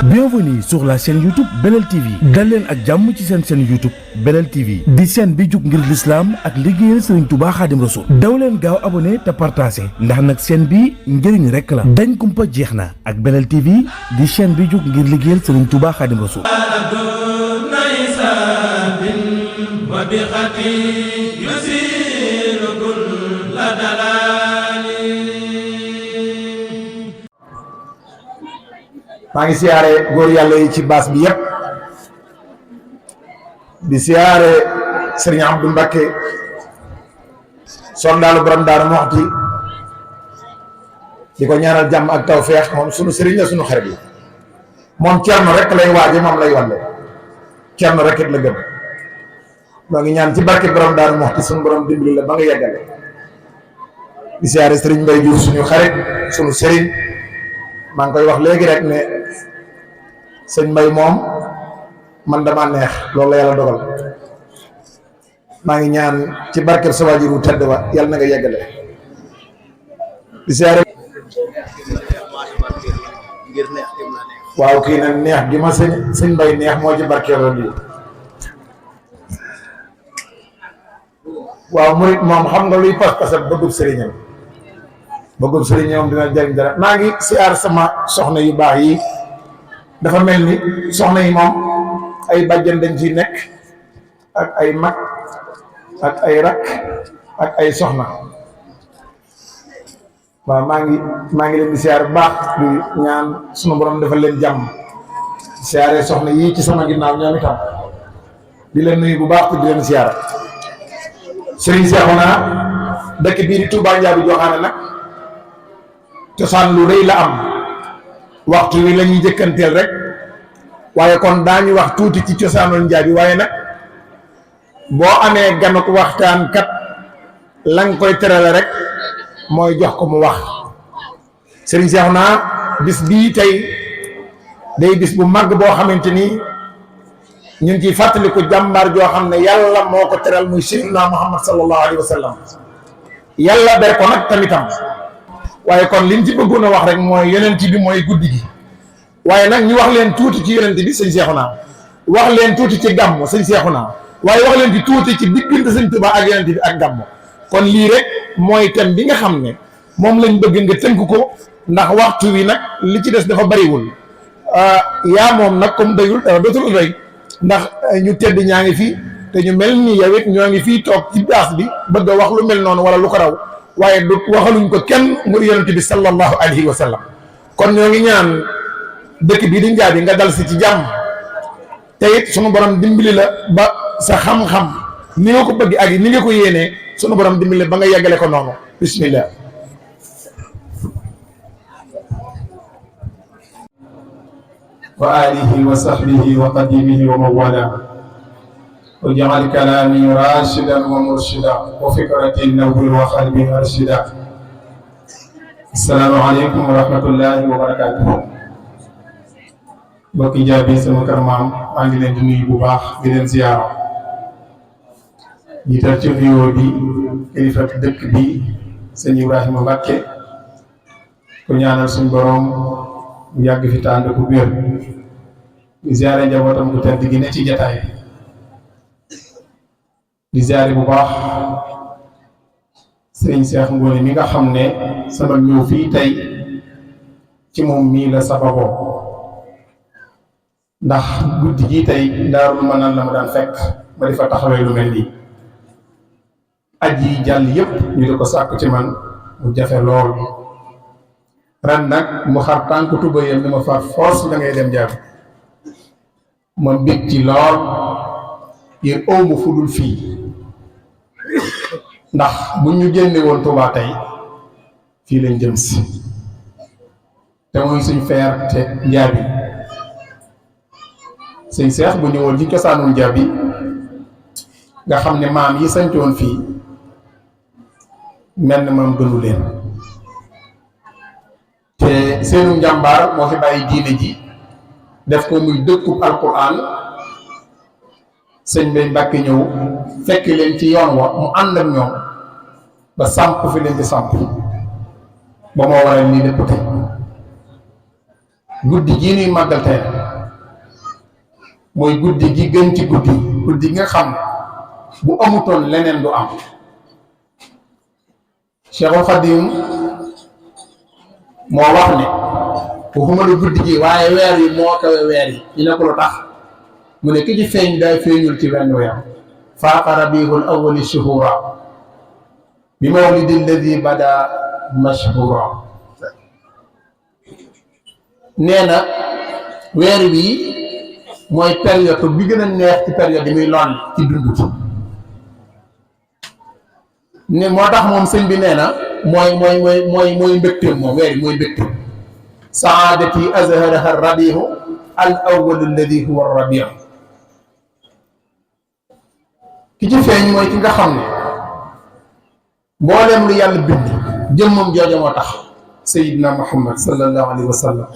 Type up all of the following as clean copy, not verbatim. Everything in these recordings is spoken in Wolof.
Bienvenue sur la chaîne YouTube Belel TV dal leen ak jàmm ci seen chaîne YouTube Belel TV di chaîne bi jug ngir l'islam ak liggéeyal Serigne Touba Khadim Rassoul daw leen gaaw abonné te partagé ndax nag chaîne bi njëriñ rek la dañ kumpa jeex na ak Belel TV di chaîne bi jug ngir liggéeyal Serigne Touba Khadim Rassoul maa ngi siyaare góor yàlla yi ci baas bi yëpp di siyaare Serigne Abdou Mbacké sondaalu borom Daaru Muxti di ko ñaanal jàmm ak tawfeex moom sunu Serigne la sunu xarit la moom Cerno rek lay waaje moom lay walle Cerno rek it la gëm maa ngi ñaan ci barke borom Daaru Muxti sunu borom dimbali la ba nga yeggale di siyaare Serigne Mbaye Diouf suñu xarit sunu Serigne maa ngi koy wax léegi rek ne sëñ Mbay moom man dama neex loolu la yàlla dogal maa ngi ñaan ci barkeb sa waajur wu tedd wa yàlla na nga yeggale di siyaare waaw kii nag neex gi ma sëñ Mbay neex moo ci barkeeloo lii waaw murit moom xam nga luy pas-pasam bëggub sëriñam dina jariñ dara maa ngi siyaar sama soxna yu baax yi dafa mel ni soxna yi moom ay bàjjan dañ ciy nekk ak ay mag ak ay rak ak ay soxna waaw maa ngi leen di siyaar bu baax di ñaan sunu borom defal leen jàmm siyaare soxna yii ci sama ginnaaw ñoom itam di leen nuyu bu baax te di leen siyaar Serigne Cheikhouna dëkk bii di Touba Ndiaby Diokhané nag cosaan lu rëy la am waxtu wi la ñuy jëkkanteel rek waaye kon daañu wax tuuti ci cosaanul Ndiaby waaye nag boo amee ganuk waxtaan kat la nga koy terale rek mooy jox ko mu wax Serigne Cheikhouna bis bii tey day bis bu màgg boo xamante ni ñu ngi ciy fàttaliku jàmbaar joo xam ne yàlla moo ko teral muy Seydina Muhammad sallallahu alayhi wa sallam yàlla ber ko nag tamitam waaye kon liñ ci bëggoon a wax rek mooy yonent bi mooy guddi gi waaye nag ñu wax leen tuuti ci yonent bi sëñ Cheikhouna wax leen tuuti ci gàmmu sëñ Cheikhouna waaye wax leen ci tuuti ci diggante sëñ Tuubaa ak yonent bi ak gàmmu kon lii rek mooy thème bi nga xam ne moom lañ bëgg nga tënk ko ndax waxtu wi nag li ci des dafa bariwul yaa moom nag comme dayul dootul doy ndax ñu tedd ñaa ngi fii te ñu mel ni yow it ñoo ngi fii toog ci baas bi bëgg a wax lu mel noonu wala lu ko raw waaye du waxaluñ ko kenn ngir yonent bi sallallahu alayhi wa sallam kon ñoo ngi ñaan dëkk bii di Ndiaby nga dal si ci jàmm te it sunu borom dimbali la ba sa xam-xam ni nga ko bëgg ak ni nga ko yéenee sunu borom dimbali la ba nga yeggale ko noonu bismillah wa alihi wa sahbihi wa qadimihi wa mawala واجعل كلامي راشدا ومرشدا وفكرتي نور وقلبي ارشدا السلام عليكم ورحمة الله وبركاته mbokki Ndiaby sama kër maam maa ngi leen di nuyu bu baax di leen ziyaara jiital ci nuyoo bi kilifa dëkk bi sëñ Ibrahima Mbacké ku ñaanal suñ borom mu yàgg fi tànd bu wér di ziyaare njabootam bu tedd gi ne ci jataay di ziyaare bu baax sëriñ Cheikh Ngoné mi nga xam ne sama ñëw fii tey ci moom mii la sababoo ndax guddi gi tey Daarul Manaan la ma daan fekk ma di fa taxawee lu mel nii aj yi jàll yépp ñu di ko sàkk ci man mu jafe lool ren nag mu xar tànk tubayam ni ma far force da ngay dem Ndiaby ma mbég ci lool ngir ëw mu fudul fii ndax bu ñu génne woon Touba tey fii lañ jëm si te mooy suñ feer te Ndiaby sëñ Seex bu ñëwoon ci cosaanul Ndiaby nga xam ne maam yi sañcoon fii mel na maam gënu leen te seenu njàmbaar moo fi bàyyi diine ji def ko muy dëkkub alquran sëñ Bay Mbàkke ñëw fekk leen ci yoon wa mu ànd ak ñoom ba samp fi leen di samp ba moo waral lii lépp tey guddi gii nuy màggal tey mooy guddi gi gën ci guddi gi nga xam ne bu amutoon leneen du am. Cheikhul Khadim moo wax ne waxuma la guddi gi waaye weer yi moo kawe weer yi. ñu ne ko lu tax mu ne ki ci feeñ day feeñul ci wenn weer. faaqa rabiul awwali shuhura bi mawlidi alladi bada mashhura. nee na weer wi mooy période bi gën a neex ci période yi muy lool ci dund ci ne moo tax moom sëñ bi nee na mooy mbégteem moom weer wi mooy mbégteem. saadati azharaha rabihu al awwal alladi huwa rabiu. ki ci feeñ mooy ki nga xam ne mboolem lu yàlla bind jëmmam jooja moo tax Seydina Muhammad sallallahu alayhi wa sallam.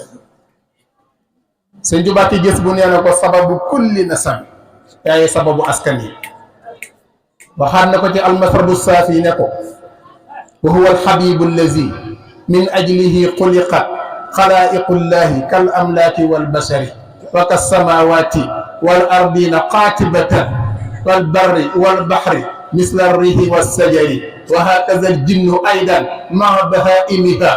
sëñ Tuubaa ci gis bu nee na ko sababu kulli nasam yaay sababu askan yi. waxaat na ko ci almasrabu saafi ne ko wa huwa alxabibu allazi min ajlihi xuliqat xalaa'iqullahi kal amlaaki wal bashari wa kas samaawaati wal ardina qaatibatan wal barri wal baxri misla rihi was sajari wa hakaza al jinnu aydan maa bahaimiha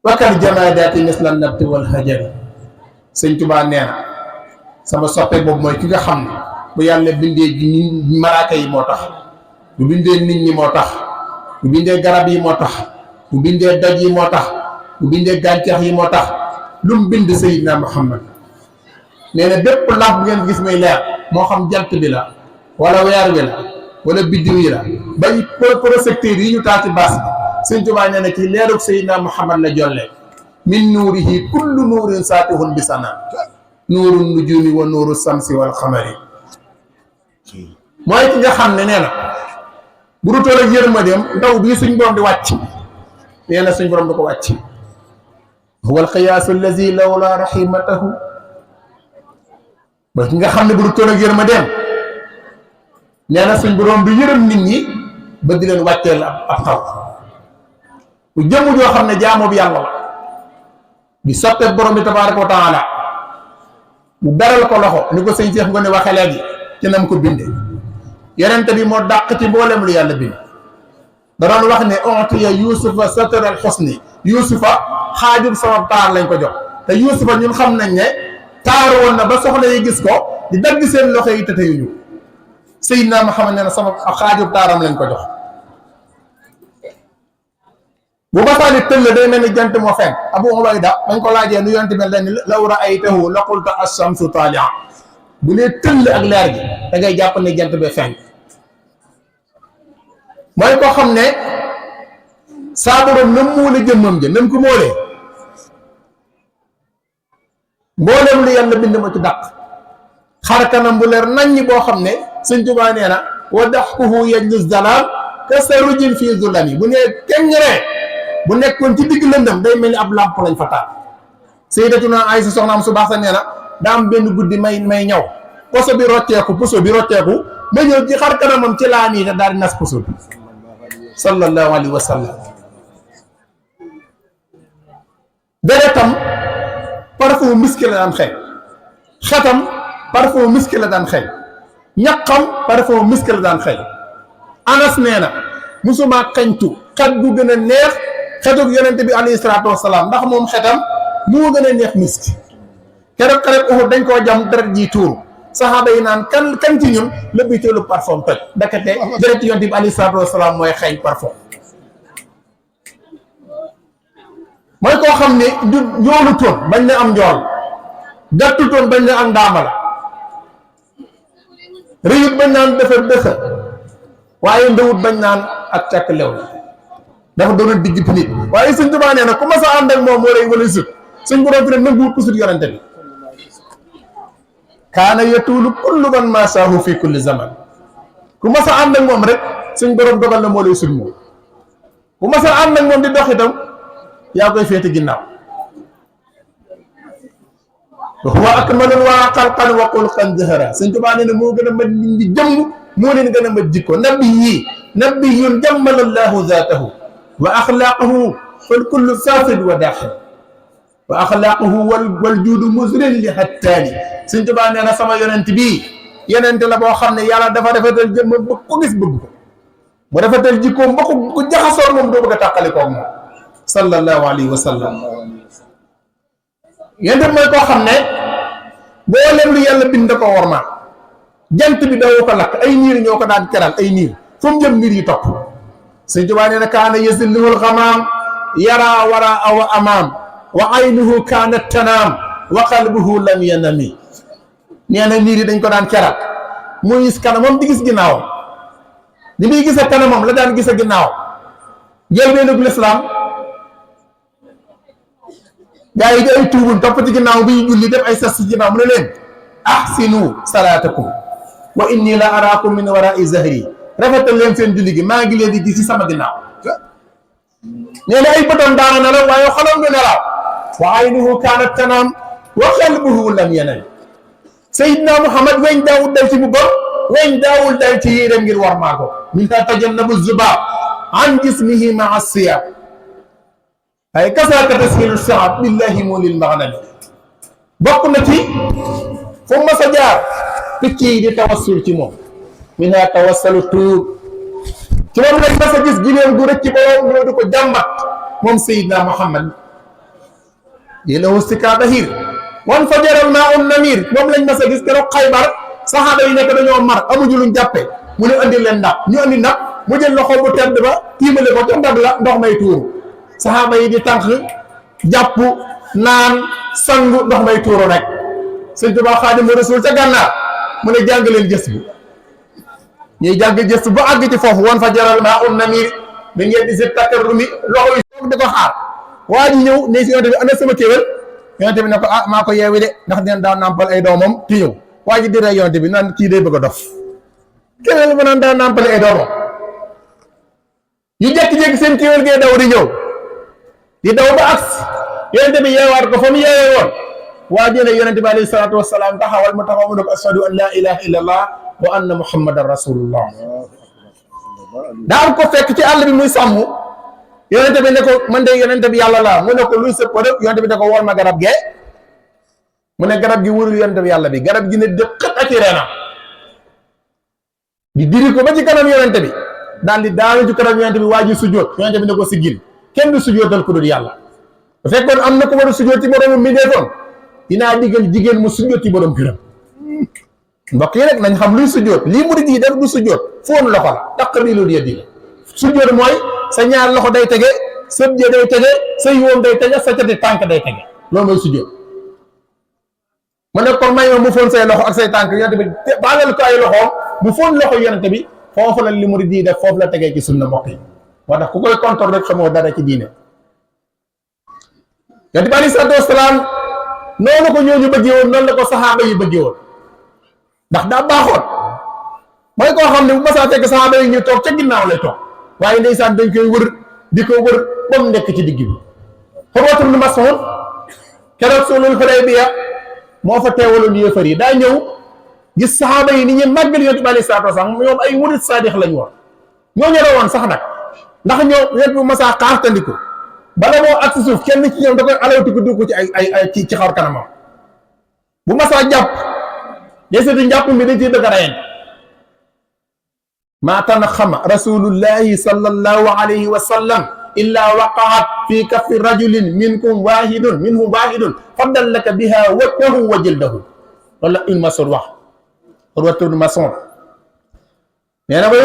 wa kal jamaadaati misla nabti wal hajari. sëñ Tuubaa nee na sama soppe boobu mooy ki nga xam ne bu yàlla bindee malaaka yi moo tax, bu bindee nit ñi moo tax, bu bindee garab yi moo tax, bu bindee doj yi moo tax, bu bindee gàncax yi moo tax, lu mu bind Seydina Muhammad. nee na bépp lamp bu ngeen gis muy leer moo xam jant bi la wala weer wi la wala biddiw yi la bay projecteurs yi ñu taal ci baas bi, Sëñ Tuubaa nee na ci leerug Seydina Muhammad la jollee. min nuurihi kullu nuurin saatihun bi sana nuuru nujumi wa nuuru samsi wal xamari. mooy ki nga xam ne nee na bu du toll ak yërmandeem ndaw bii suñ borom di wàcc, nee na suñ borom di ko wàcc. huwa alqiyaasu allazi lawla rahimatahu. mooy ki nga xam ne bu du toll ak yërmandeem, nee na suñ borom du yërëm nit ñi ba di leen wàcceel ab taw. bu jëmm joo xam ne jaamu bi yàlla la di soppe borom bi tabaaraka wa taala, mu beral ko loxo ni ko sëñ Seex Ngoone waxe léegi ci nam ko bindee. yonent bi moo dàq ci mboolem lu yàlla bind. da doon wax ne utiya yusufa satara al xusni, yusufa xaajub sama taar lañ ko jox. te yusufa ñun xam nañ ne taaru woon na ba soxna yi gis ko di dagg seen loxo yi te teyuñu. Seydina Muhammad nee na sama xaajub taaram lañ ko jox. bu masaani tëll day mel ni jant moo fenk. Abu Ubayda bañ ko laajee nu yonent mel dañ law ra'aytahu la qulta ash-shamsu taali'a. bu nee tëll ak leer gi da ngay jàpp ne jant be fenk. mooy koo xam ne saa borom nam muule jëmmam ja nam ko moolee mboolem lu yàlla bind ma ci dàq. xar kanam bu leer naññi boo xam ne Sëñ Tuubaa nee na wa daxkuhu yajlu zalaam ka sarujin fii zulami. bu nee kengree bu nekkoon ci digg lëndëm day mel ni ab làmp lañ fa taal. Sayyidatuna Aysa soxnaam su baax sa nee na daa am benn guddi may ñaw puso bi rocceeku ma ñëw ci xar kanamam ci laa nii te daal di nas puso bi sallallahu alayhi wa sallam. deretam parfum miski la daan xeeñ, xetam parfum miski la daan xeeñ, ñaqam parfum miski la daan xeeñ. Anas nee na musuma xeñtu xet gu gën a neex xetug yonente bi alayhi salaatu wasalaam, ndax moom xetam moo gën a neex miski. keroog xaret Uhud dañ koo jam deret ji tuuru, saxaaba yi naan kan ci ñun la biteelu parfum toj. dakate deret yonente bi alayhi salaatu wasalaam mooy xeeñ parfum. mooy koo xam ne njoolu toon bañ ne am njool, gàttu toon bañ ne am ndaama la, rëyut bañ naan dafa dëxa, waaye ndawut bañ naan ak càkk lew la. dafa doon digg nit. waaye Sëñ Tuubaa nee na ku ma sa ànd ak moom moo lay wala sut suñ borom fi ne nanguwut ku sut yonente bi. kaana yatuulu kullu man maasaahu fi kulli zaman. ku ma sa ànd ak moom rek suñ borom dogal na moo lay sut moom. ku ma sa ànd ak moom di dox itam yaa koy féete ginnaaw. huwa akmalul waraa xalqan wa xulqan zahara. Sëñ Tuubaa nee na moo gën a mat nit ñi jëmm, moo leen gën a mat jikko. nabiyyun jammalallahu zaatahu wa axlaaqahu fal kullu saasid wa daaxil. wa axlaaquhu wal juudu musrin li hattaani Sëñ Tuubaa nee na sama yonent bii yonent la boo xam ne yàlla dafa rafetal jëmmam ba ko gis bëgg ko mu rafetal jikkoom ba ko jaxasoo moom doo bëgg a tàqali koog moom sallallahu alayhi wa sallam yonent mooy koo xam ne boo leen lu yàlla bind da ko wormaal jant bi doo ko lakk ay niir ñoo ko daan keral ay niir fu mu jëm niir yi topp Sëñ Tuubaa nee na kaana yazilluhul xamaam yara wara awa amaam wa aynuhu kaanat tanaam wa qalbuhu lam yanami nee na niir yi dañ ko daan keral muy gis kanamam di gis ginnaawam li muy gis a kanamam la daan gis a ginnaawam jël benn lislaam gaa yi di ay tuubun topp ci ginnaaw bi ñu julli def ay sas ci ginnaaw mu ne leen ahsinu salaatakum wa inni la araakum min warai zahri rafetal leen seen julli gi maa ngi leen di gis ci sama ginnaaw nee na ay bëtam daana nelaw waaye xolam du nelaw wa aynuhu kaanat tanaam wa qalbuhu lam yanam Seydina Muhammad weñ daawul dal ci bu bon weñ daawul dal ci yéeréem ngir war maa ko min ta tajannabu zubaab an jismihi maa siyab ay kasaaka tashilu saab billahi moo lil maxnami bokk na ci fu mas a jaar picc yi di tawassul ci moom min ha tawassalu tuur ci moom lañ mas a gis giléem gu rëcc borom ñoo di ko jàmbat moom Seydina Muhammad yi lahu stika dahir wan fajaral maa un namir moom lañ mas a gis keroog Xaybar saxaaba yi nekk dañoo mar amuñu luñ jàppe mu ne andi leen ndab ñu andi ndab mu jël loxo bu tedd ba tiimale ko ca ndab la ndox may tuuru saxaaba yi di tànk jàpp naan sangu ndox may tuuru rek Sëñ Tuubaa Xaadimu Rasuul ca gànnaar mu ne jàng leen gës bu ñuy jàng gës ba àgg ci foofu wan fajaral maa un namir da ngeen di si takarrumi loxo yi soog di ko xaar waa ji ñëw ne si yonte bi ana sama kéwél yonte bi ne ko ah maa ko yeewi de ndax deen daa nàmpal ay doomam ti ñëw waa ji di rey yonte bi naan kii day bëgg a dof kéwél ba naan daa nàmpal ay doomam ñu jékki-jékki seen kéwél gee daw di ñëw di daw ba agsi yonte bi yeewaat ko fa mu yeewee woon waa ji ne yonente bi alayhi salaatu wasalaam taxawal mu taxaw mu ne ko ashadu an la ilaha illa allah wa anna muhammadan rasulullah daa ko fekk ci àll bi muy sàmm yonente bi ne ko man de yonente bi yàlla laa mu ne ko luy sëpp rek yonente bi ne ko wool ma garab gee mu ne garab gi wërul yonente bi yàlla bi garab gi ne dëkkat ak i reenam di diri ko ba ci kanam yonente bi daal di daanu ci kanam yonente bi waa ji sujjóot yonente bi ne ko siggil kenn du sujjóotal ku dul yàlla bu fekkoon am na ko war a sujjóot ci boroomu mi deefoon dinaa digal jigéen mu sujjóot ci borom këram mbokk yi rek nañ xam luy sujjóot lii murid yi def du sujjóot foon loxo la taqbiilul yadi la sujjóot mooy sa ñaar loxo day tege sa jë day tege sa yoom day tege sa cati tànk day tege loolu mooy sujjóot mu ne kon may ma mu foon say loxo ak say tànk yonente bi baalal ko ay loxoom mu foon loxo yonente bi foofu la li murid yi def foofu la tegee ci sunna mbokk yi moo tax ku koy contrôle rek xamoo dara ci diine yonente bi alayhi salaatu wasalaam noonu ko ñooñu bëggee woon noonu la ko saxaaba yi bëggee woon ndax daa baaxoon mooy koo xam ne bu masaa fekk saxaaba yi ñu toog ca ginnaaw lay toog waaye ndeysaan dañ koy wër di ko wër ba mu nekk ci digg bi Urwatu ibn Mas'ud keroog sulhul Hudaybiya moo fa teewaloon yéefar yi daa ñëw gis saxaaba yi ni ñu màggal yonent bi alayhi salaatu wasalaam ñoom ay murid saadix lañ woon ñoo ñore woon sax nag ndax ñoo yonent bu masaa xaartandiku bala moo ak si suuf kenn ci ñoom da koy alawtiku dugg ci ay ci xar kanamam bu masaa jàpp deseti njàpp mi dañ ciy bëgg a rayante maa tanaxama rasulullahi sallallahu alayhi wa sallam illa waqaat fi kaffi rajulin minhum wahidun faddallaka biha wajhahu wa jildahu loolu la Ibn Mas'ud wax Urwatu ibn Mas'ud nee na wa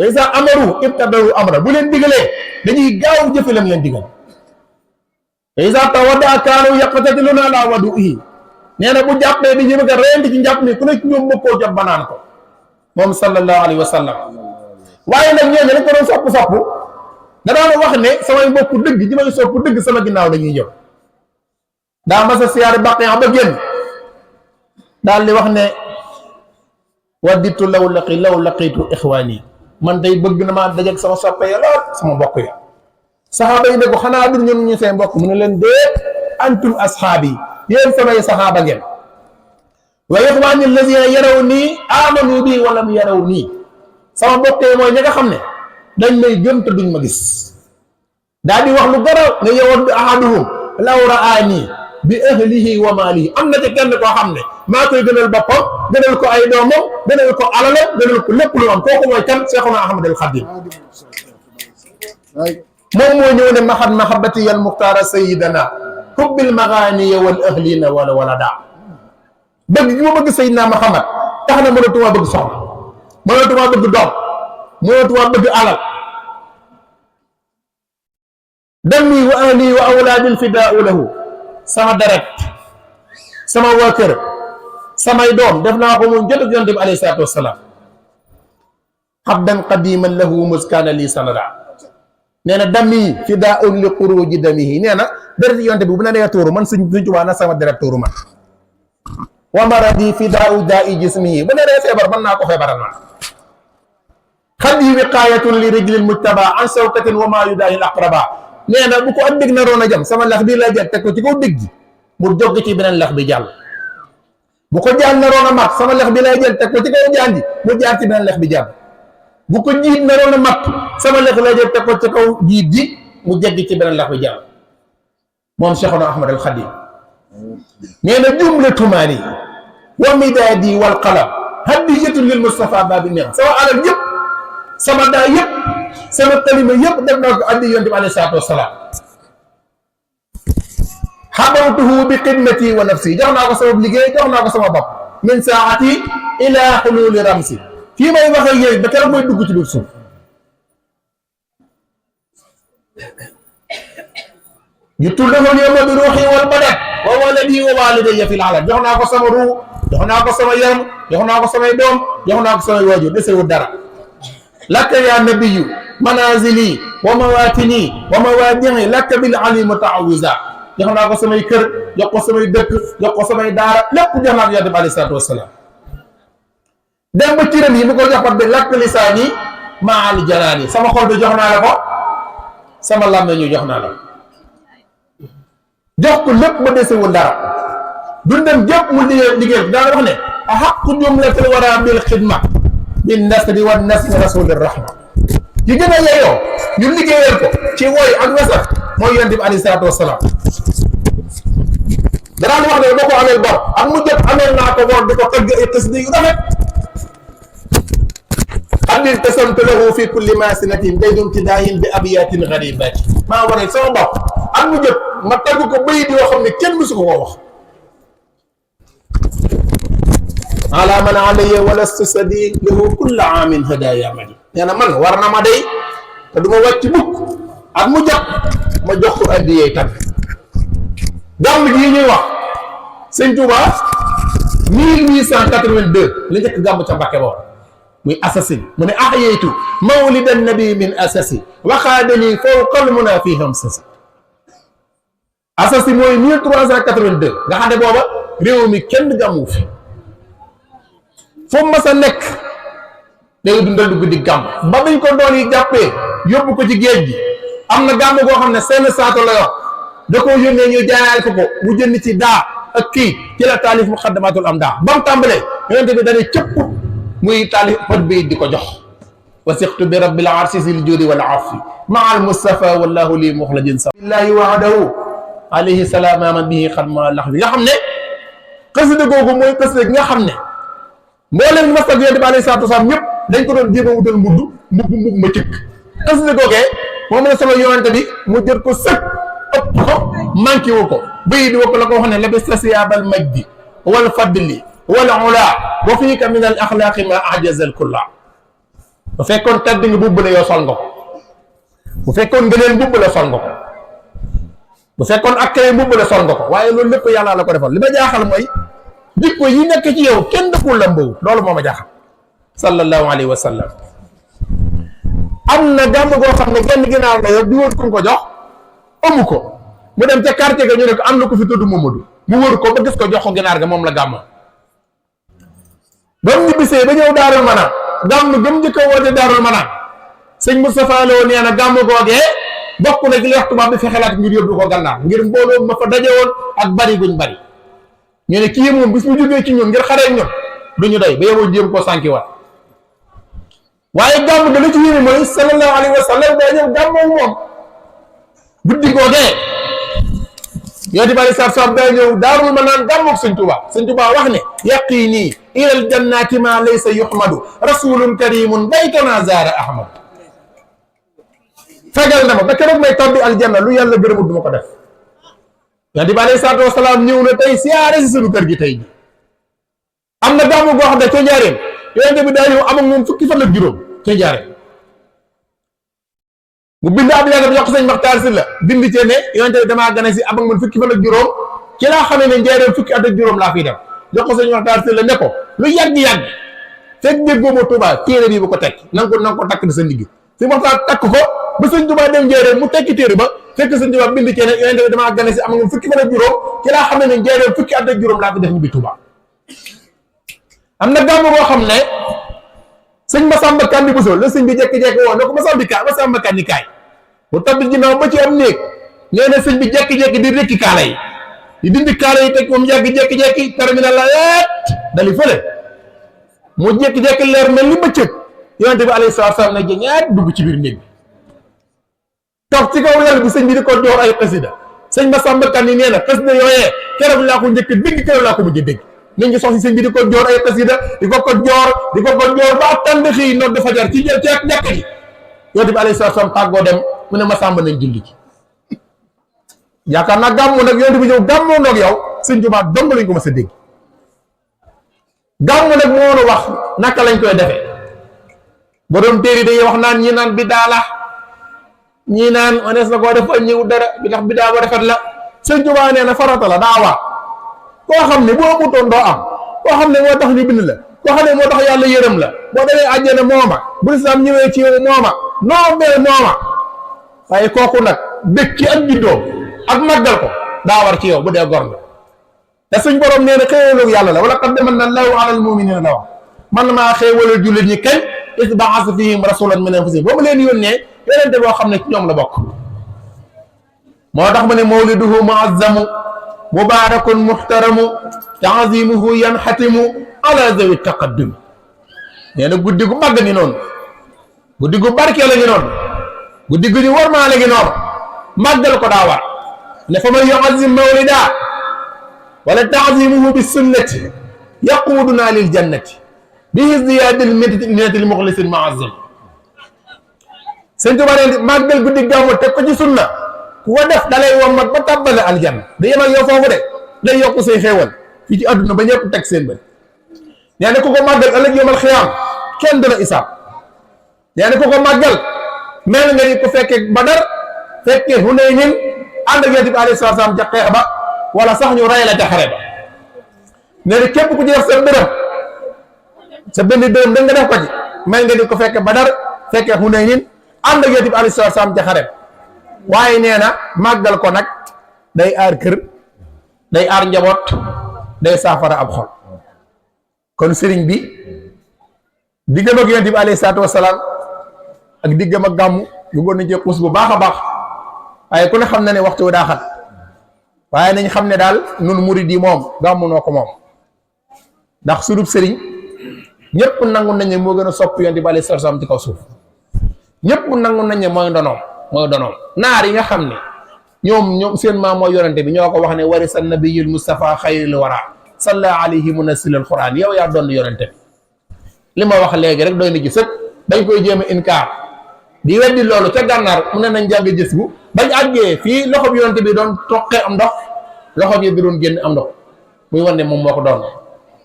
isa amaru ibtadaru amra bu leen digalee dañuy gaaw jëfe lam leen digal wa isa tawadda kaanu yaqtatiluna ala wadu'ihi nee na bu jàppee di bëgg a reyandi ci njàpp mi ku ne ci ñoom bëggoo jot ba naan ko moom sallallahu alayhi wa sallam waaye nag ñooñu dañ ko doon sopp da daan wax ne samay mbokku dëgg ñi may sopp dëgg sama ginnaaw dañuy ñëw daa mas a siyaare Baqiya ba génn daal di wax ne wadditu law laqitu ixwaani man day bëgg na maa dajeeg sama soppe ya lool sama mbokk ya saxaaba yi ne ko xanaa dur ñun ñu seen mbokk mu ne leen dee antum ashaabi yéen samay saxaaba ngeen wa ixwaani allazina yaraw nii amanu bi wala mu yaraw nii sama mbokk yi mooy ñi nga xam ne dañ may gëm te duñ ma gis daal di wax lu garaw ne yowoon bi ahaduhum law raani bi ahlihi wa maalihi am na ci kenn koo xam ne maa koy gënal boppam gënal ko ay doomam gënal ko alalam gënal ko lépp lu am kooku mooy kan Cheikhuna Ahmad al Khadim moom moo ñëw ne maxat mahabati al muxtaara sayidana hubbil maganiya wal ahlina wala walada bëgg gi ma bëgg Seydina Muhammad tax na mënatuma bëgg soxna mënatuma bëgg doom mënatuma bëgg alal dammi wa ahli wa awlaadin fidaau lahu sama deret sama waa kër samay doom def naa ko mu jot ak yonent bi alayhi salaatu wasalaam abdan qadiman lahu muskaana li sanada nee na dammi fidaun li xuruji damihi nee na deret yonent bi bu na dee tuuru man suñ Tuubaa na sama deret tuuru man wa maradi fidaau daai jismihi bu ne dee feebar mën naa ko feebaral man xaddi wiqaayatun li rijlil mujtaba an shawkatin wa ma yudaahi al aqraba nee na bu ko ak dégg na roon a jam sama lex bii lay jël teg ko ci kaw dégg ji mu jóg ci beneen lex bi jàll bu ko jaan na roon a mat sama lex bi lay jël teg ko ci kaw jaan ji mu jaar ci beneen lex bi jàll bu ko jiit na roon a mat sama lex lay jël teg ko ci kaw jiit ji mu jéggi ci beneen lex bi jàll moom Cheikhuna Ahmad al Khadim nee na jumlatu maali wa midaadi wal qalam hadiyatun lil Mustafa babi neex sama alal yëpp sama daa yëpp sama kalima yëpp def naa ko addi yonent bi alayhi salaatu wasalaam xabawtuhu bi xidmati wa nafsi jox naa ko sama liggéey jox naa ko sama bopp min saati ila xululi ramsi fii may wax ak yéen ba keroog mooy dugg ci biir suuf juttu lahu yawma bi ruuxi wal badan wa waladi wa walidayya fil alam jox naa ko sama ruu jox naa ko sama yaram jox naa ko samay doom jox naa ko samay waajur desewul dara lakka ya nabiyu manazili wa mawatini wa mawaadi'i lakka bil alimu ta'awiza jox naa ko samay kër jox ko samay dëkk jox ko samay daara lépp jox naa ko yonent bi alayhi salaatu wasalaam dem ba ciram yi mu ko jox bi lakk lisaani ma al jalaani sama xol bi jox naa la ko sama làmmiñ ñu jox naa la jox ko lépp ba desewul dara dundam gépp mu liggéey daana wax ne a xaqu jumlatil wara bil xidma bin nasri wan nasri rasulir rahma yi gën a yeyoo ñu liggéeyal ko ci woy ak wasat mooy yonent bi alayhi salaatu wasalaam danaan wax ne ba ko ameel bor ak mu jot ameel naa ko bor di ko tëgg ay xasida yu rafet xaddin tasamtu lahu fi kulli masinatin daydum tidaayin bi abiyatin gharibati maa waral sama bopp ak mu jot ma tagg ko bayit yoo xam ne kenn mësu ko koo wax ala man alayya walastu sadi lahu kulla amin hadaya madi nee na man war na ma day te du ma wàcc mukk ak mu jot ma jox ko addiyee tag gàmm gii ñuy wax sëñ Touba 1882 la njëkk gàmm ca Mbàkke Bawol muy assasine mu ne ahyaytu mawlida nabi min asasi waxaadani fawqal muna fi hamsasi assasine mooy 1382 nga xam ne booba réew mi kenn gàmmu fi fu mu mas a nekk day dundal dugg di gàmm ba biñ ko doon yi jàppee yóbbu ko ci géej gi am na gàmm goo xam ne seen saato la yor da koo yónnee ñu jaayaal ko mu jënd ci daa ak kii ci la taalif muqaddamatul am daa ba mu tàmbalee yonente bi dane cëpp muy taalif pot bi di ko jox wasiqtu bi rabbil arsi sil judi wal afi maa al mustafa wallahu li muxlajin sa billahi wahdahu alayhi salaam man bihi xadma lax bi nga xam ne xasida googu mooy xasida gi nga xam ne mbooleem mastak yonente bi alayhi salaatu wasalaam ñëpp dañ ko doon jéem a wutal mbubb ma cëkk xasida googee moom la sama yonente bi mu jël ko sëkk ëpp ko manqué wu ko bëy di woo ko la ko wax ne labista siyaabal majdi wal fadli wal ula wa fiika min al axlaaqi ma ajaza al kulla bu fekkoon tedd nga bubb la yoo sol nga ko bu fekkoon ngëneel bubb la sol nga ko bu fekkoon ak kay bubb la sol nga ko waaye loolu lépp yàlla la ko defal li ma jaaxal mooy jikko yi nekk ci yow kenn dëkkul la mbow loolu moo ma jaaxal sallallahu alayhi wa sallam am na gàmm goo xam ne genn ginnaaw la yow di wër ku ko jox amu ko mu dem ca quartier ga ñu ne ko am na ko fi tudd Mamadou mu wër ko ba gis ko jox ko ginaar ga moom la gàmmoo ba mu ñibbisee ba ñëw Daarul Manaan gàmm gëm njëkk a woote Daarul Manaan sëñ Moustapha Lo nee na gàmm googee bokk na ci li wax tubaab bi fexelaat ngir yóbbu ko gànnaar ngir mbooloo ma fa daje woon ak bari guñ bari ñu ne kii moom bis mu jógee ci ñun ngir xaree ñun du ñu doy ba yeboo jéem koo sànki waat waaye gàmm ga la ci yéene mooy sallallahu alayhi wa sallam daa ñëw gàmmoo moom guddi googee yonent bi aleyhi salaatu salaam day ñëw Daarul Manaan gàmmoog sëñ Tuubaa wax ne yaqini ilal jannati ma laysa yuhmadu rasulun karimun baytana zaara ahmad fegal na ma ba keroog may tabbi aljanna lu yàlla gërëmut du ma ko def. yonent bi aleyhi salaatu wasalaam ñëw na tey siyaare si suñu kër gi tey ji am na gàmmu goo xam ne ca njaareem yonent bi daa ñëw am ak moom fukki fan ak juróom ca njaareem mu bind ab lettre jox ko sëñ Maxtaar Sylla bind ci ne yonent bi damaa gane si am ak man fukki fan ak juróom ci laa xamee ne njaareem fukki at ak juróom laa fiy def jox ko sëñ Maxtaar Sylla ne ko lu yàgg-yàgg fekk déggoo ma Tuubaa téere bii bu ko tekk na nga ko takk di sa ndigg sëñ Maxtaar takk ko ba sëñ Tuubaa dem njaareem mu tekki téere ba fekk sëñ Tuubaa bind ci ne yonent bi damaa gane si am ak man fukki fan ak juróom ci laa xamee ne njaareem fukki at ak juróom laa fi def ñu bi Tuubaa am na gàmm boo xam ne sëñ Masamba Kandi Bousso la sëñ bi jekki-jekki woon ne ko Masamba Kandi kaay bu tabbi ginnaaw ba ci am néeg nee na sëñ bi jekki-jekki di rekki kaala yi di dindi kaala yi teg moom jekki-jekki terminal la dali fële mu jekki-jekki leer mel ni bëccëg yonent bi alayhi salaatu salaam ne jëñaat dugg ci biir néeg bi toog ci kaw lal bi sëñ bi di ko joor ay xasida sëñ Masamba Kandi nee na xasida yooyee keroog laa ko njëkk dégg keroog laa ko mujj dégg nit ñi sox si sëñ bi di ko joor ay xasida di ko joor ba tànd xëy nodd fajar ci jàkka ji yonent bi alayhi salaatu salaam tàggoo dem mu ne Masamba nañ julli ci yaakaar naa gàmmu nag yonent bi ñëw gàmmoo ndoog yow sëñ Tuubaa dong lañ ko mës a dégg gàmmu nag moo nu wax naka lañ koy defee borom téere dañuy wax naan ñi naan bidaa la ñii naan onees na koo def ak ñëw dara bi ndax bidaa ba rafet la sëñ Tuubaa nee na farata la daa war koo xam ne boo amutoon doo am koo xam ne moo tax ñu bind la koo xam ne moo tax yàlla yërëm la boo demee àjjana mooma bu lislaam ñëwee ci yow mooma noo mel mooma waaye kooku nag dëkk ci ak juddoo ak màggal ko daa war ci yow bu dee gor la te suñ borom nee na xéewaloog yàlla la wala qad manna Allaahu alal mu'miniina la wax man maa xéewalal jullit ñi kañ is ba'asa fihim rasulan min anfusihim boobu leen yónnee yonente boo xam ne ci ñoom la bokk moo tax ma ne mawliduhu mu'azzamu mubaarakun muhtaramu ta'zimuhu yanhatimu ala zawi taqaddum nee na guddi gu màgg ngi noonu guddi gu barkee la ngi noonu guddi gu ñu war maa la ngi noonu màggal ko daa war ne fa man yu'azzim mawlida wala ta'zimuhu bi sunnati yaquduna lil jannati bi izdiyaadil minnati lil muxlisil mu'azzam sëñ Tuubaa ne màggal guddi gàmmu teg ko ci sunna ku ko def dalay wommat ba tàbbale aljanna da yem ak yow foofu de day yokk say xéewal fii ci àdduna ba ñëpp teg seen bët nee na ku ko màggal ëllëg yawmal xiyaam kenn dana isaab nee na ku ko màggal mel nga ni ku fekkee Badar fekkee Hunaynin ànd ak Yonent bi alayhi salaatu salaam ca xeex ba wala sax ñu rey la ca xare ba nee na képp ku ci def sa dërëm sa benn dërëm da nga def ko ci mel nga ni ku fekkee Badar fekkee Hunaynin ànd ak Yonent bi alayhi salaatu salaam ca xare ba waaye nee na màggal ko nag day aar kër day aar njaboot day saafara ab xol kon sëriñ bi diggam ak Yonent bi alayhi salaatu wasalaam ak diggam ak gàmmu bëggoon nañ cee xuus bu baax a baax waaye ku ne xam na ne waxtu wi daa xat waaye nañ xam ne daal nun murid yi moom gàmmu noo ko moom ndax sudub sëriñ ñëpp nangu nañ ne moo gën a sopp Yonent bi alayhi salaatu wasalaam ci kaw suuf ñëpp nangu nañ ne mooy ndonoom naar yi nga xam ne ñoom seen maam mooy yonente bi ñoo ko wax ne warisa nabiyul Mustafa xayril wara salla alayhi munassil al quran yow yaa doon yonente bi li ma wax léegi rek doy na ci sëkk dañ koy jéem a inkaar di weddi loolu ca gànnaar mu ne nañ jàng gis bu bañ àggee fii loxo bi yonente bi doon toqee am ndox loxo bi doon génn am ndox muy wane moom moo ko doon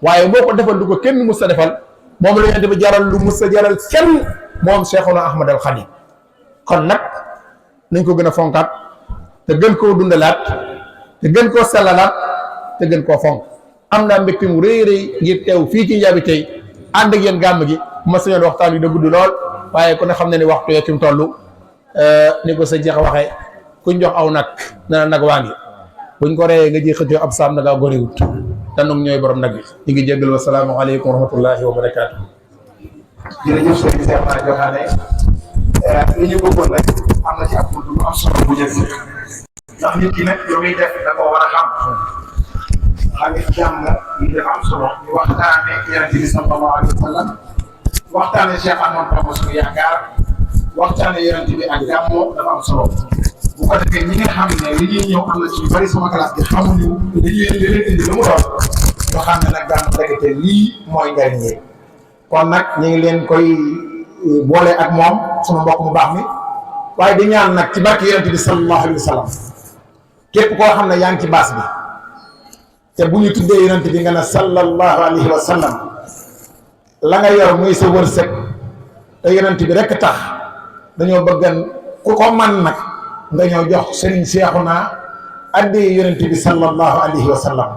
waaye moo ko defal lu ko kenn mus a defal moom la yonente bi jaral lu mus a jaral kenn moom Cheikhuna Ahmad al Khadim kon nag nañ ko gën a fonkaat te gën koo dundalaat te gën koo sellalaat te gën koo fonk am naa mbégte mu rëy rëy ngir teew fii ci Njaabi tey ànd ak yéen gàmm gi ma sañoon waxtaan wi da gudd lool waaye ku ne xam ne ni waxtu yoo fi mu toll ni ko sa jeex waxee kuñ jox aw nag na nag waa ngi buñ ko reyee nga ji xëccoo ab saam nagaa goriwut te nag ñooy borom nag bi ñu ngi jéggal wa salaamu aleykum wa rahmatullahi wa barakaatu. jërëjëf sëñ bi Cheikh Bara Joxaane li ñu bëggoon rek am na ci ab lu am solo bu njëkk ndax nit ki nag yow miy def da koo war a xam nga jàmm yi dafa am solo ñu waxtaane Yonent bi sallallahu alayhi wa sallam waxtaane Cheikh Ahmadou Bamba suñu yaakaar waxtaane Yonent bi ak gàmmu dafa am solo bu ko defee ñi nga xam ne li ñuy ñëw am na ci bari sama classe bi xamuñu dañuy indi leen indi lu mu doon ñoo xam ne nag gàmm ndekete lii mooy njariñ yi kon nag ñu ngi leen koy boole ak moom sama mbokk mu baax mi waaye di ñaan nag ci barke yonent bi sallallahu alayhi wa sallam képp koo xam ne yaa ngi ci baas bi te bu ñu tuddee yonent bi nga ne sallallahu alayhi wa sallam la nga yor muy sa wërsëg te yonent bi rekk tax dañoo bëggan ku ko man nag nga ñëw jox Serigne Cheikhouna addee yonent bi sallallahu alayhi wa sallam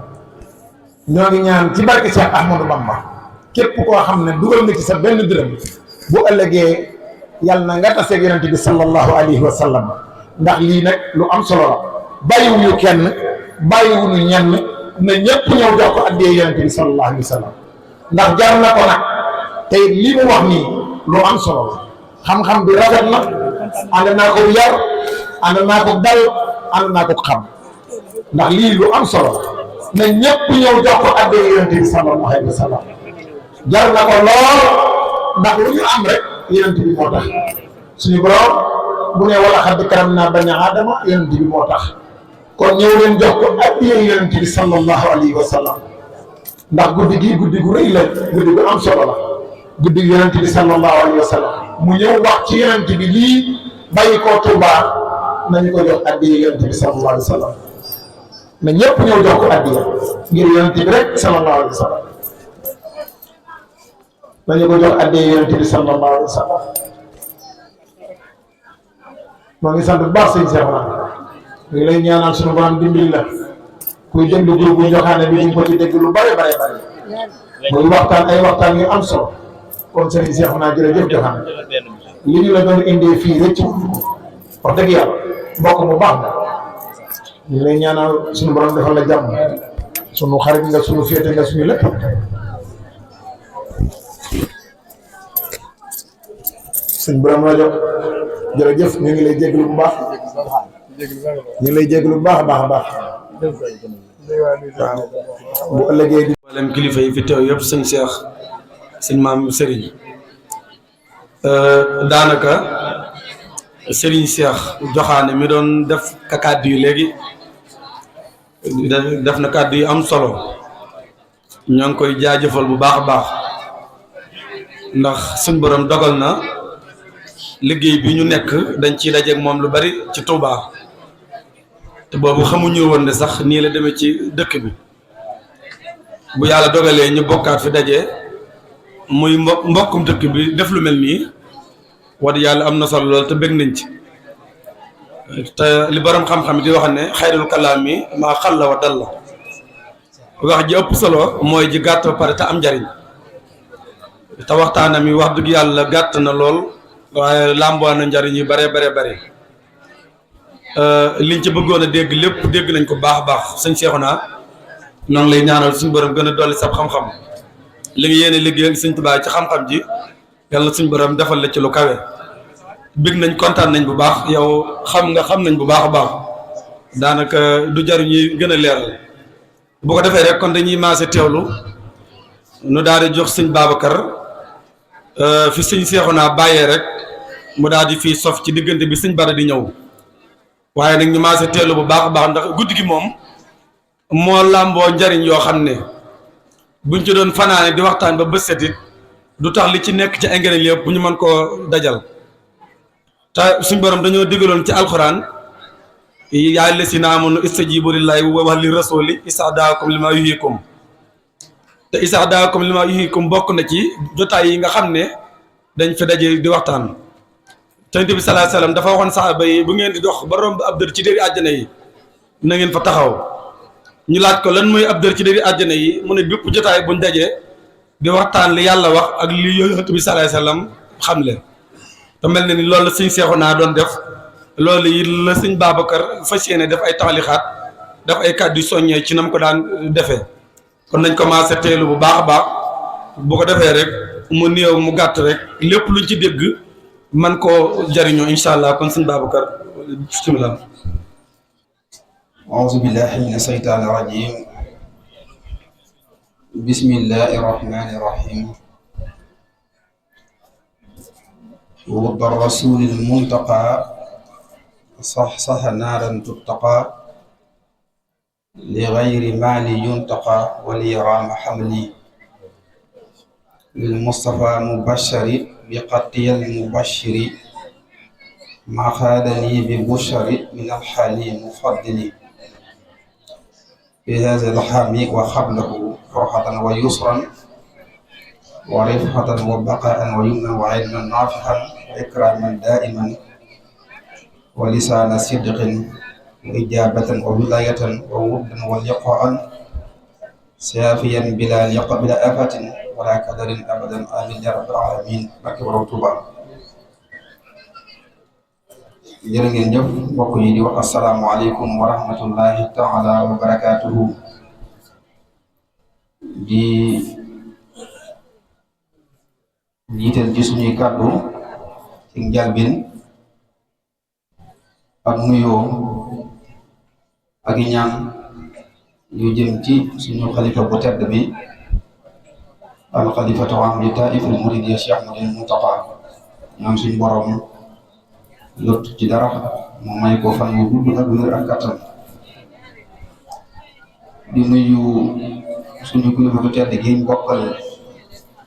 ñoo ngi ñaan ci barke Cheikh Ahmadou Bamba képp koo xam ne dugal nga ci sa benn dërëm bu ëllëgee yàlla na nga taseeg yonent bi sallallahu alayhi wa sallam ndax lii nag lu am solo la bàyyiwuñu kenn bàyyiwuñu ñenn na ñëpp ñëw jox ko addee yonent bi sallallahu alayhi wa sallam ndax jar na ko nag te lii mu wax nii lu am solo la xam-xam bi rafet na ànd naa ko yar ànd naa ko dal ànd naa ko xam ndax lii lu am solo la na ñëpp ñëw jox ko addee yonent bi sallallahu alayhi wa sallam jar na ko lool ndax lu ñu am rek yonent bi moo tax suñu borom bu ne wala xad karam naa bani aadama yonent bi moo tax kon ñëw leen jox ko addee yonent bi sallallahu alayhi wa sallam ndax guddi gi guddi gu rëy la guddi gu am solo la guddi gu yonent bi sallallahu alayhi wa sallam mu ñëw wax ci yonent bi lii bàyyi koo Tuubaa nañu ko jox addee yonent bi sallallahu alayhi wa sallam na ñëpp ñëw jox ko addee ngir yonent bi rek sallallahu alayhi wa sallam nañu ko jox addee yonent bi sallallahu alayhi wa sallam moo ngi sant bu baax sëñ Cheikhouna ñu ngi lay ñaanal suñu borom dimbali la kuy déglu groupe bu Njoxaane bi ñu ko ci dégg lu bare bare bare muy waxtaan ay waxtaan yu am solo kon sëriñ Cheikhouna jërëjëf Njoxaane li ñu la doon indee fii rëcc wax dëgg yàlla mbokk mu baax na ñu lay ñaanal suñu borom defal la jàmm suñu xarit nga suñu féete nga suñu lépp sëñ borom rajo jërëjëf ñu ngi lay jéglu bu baax ñu ngi lay jéglu bu baax a baax a baax waaw bu ëllëgee di mboolem kilifa yi fi teew yëpp sëñ Cheikh sëñ maam Serigne daanaka Serigne Cheikh Joxaane mi doon def kàddu yi léegi def na kàddu yu am solo ñoo ngi koy jaajëfal bu baax a baax ndax suñ borom dogal na liggéey bi ñu nekk dañ ciy dajeeg moom lu bari ci Touba te boobu xamuñu woon ne sax nii la demee ci dëkk bi bu yàlla dogalee ñu bokkaat fi daje muy mbokkum dëkk bi def lu mel nii wax dëgg yàlla am na solo lool te bëgg nañ ci te li borom xam-xam di wax ne xayrul kalaam mi maa xalla wa dal la wax ji ëpp solo mooy ji gàtt ba pare te am njariñ te waxtaanam yi wax dëgg yàlla gàtt na lool waaye làmboo na njariñ yu bare bare bare liñ ci bëggoon a dégg lépp dégg nañ ko baax a baax sëñ Cheikhouna noonu lay ñaanal suñu borom gën a dolli sab xam-xam li nga yéene liggéeyal sëñ Tuubaa ci xam-xam ji yàlla suñu borom defal la ci lu kawe bég nañ kontaan nañ bu baax yow xam nañ bu baax a baax daanaka du jaru ñuy gën a leeral bu ko defee rek kon dañuy maase teewlu nu daal di jox sëñ Babacar fi sëñ Cheikhouna bàyyee rek mu daal di fii sof ci diggante bi sëñ Bara di ñëw waaye nag ñu maase teelu bu baax a baax ndax guddi gi moom moo làmboo njariñ yoo xam ne buñ ci doon fanaane di waxtaan ba bët set it du tax li ci nekk ci ingrédients yëpp bu ñu mën koo dajal te suñ borom dañoo digaloon ci alxuraan yaa llazina aamanu istajibu lillahi wa li rasuli isaa daakum li ma yuhikum te isaa daakum li ma yuhikum bokk na ci jotaay yi nga xam ne dañ fi daje di waxtaan te Yonent bi sallallahu alayhi wasallam dafa waxoon saxaaba yi bu ngeen di dox ba romb ab dër ci déri àjjana yi na ngeen fa taxaw ñu laaj ko lan mooy ab dër ci déri àjjana yi mu ne bépp jotaay buñ dajee di waxtaan li yàlla wax ak li Yonent bi sallallahu alayhi wasallam xamle te mel na ni loolu la sëñ Cheikhouna doon def loolu yi la sëñ Babacar fas yéene def ay taxalixaat def ay kàddu soññee ci nam ko daan defee kon nañ commencé teelu bu baax a baax bu ko defee rek mu néew mu gàtt rek lépp luñ ci dégg man koo jariñoo incha allah kon sëñ Babacar bismillah. auzu billahi mina shaytaani rajim bismillahi rahmani rahim ورب الرسول المنتقى صحصح نارا تتقى لغير مال ينتقى ولي رام حملي للمصطفى مبشر بقتي المبشر ما خادني ببشر من الحليم مفضل في هذا الحامي وقبله فرحة ويسرا ورفقة وبقاء ويمنا وعلما نافعا وإكراما دائما ولسان صدق وإجابة وولاية وودا ولقاء سافيا بلا آفة ولا كدر أبدا آمين يا رب العالمين barke Borom Tuuba jërë ngeen jëf mbokk yi di wax assalaamu aleykum wa rahmatullahi taala wa barakaatuhu di jiital ci suñuy kàddu ci njalbin ak nuyoo ak i ñaan yu jëm ci suñu xalifa bu tedd bi al xalifatu am di taiful muridiyya Cheikh Ahmadul Muntaqa ñaan suñu borom lott ci dara mu may ko fan yu gudd ak wér ak kattan di nuyu suñu kilifa bu tedd gi ñu bokkal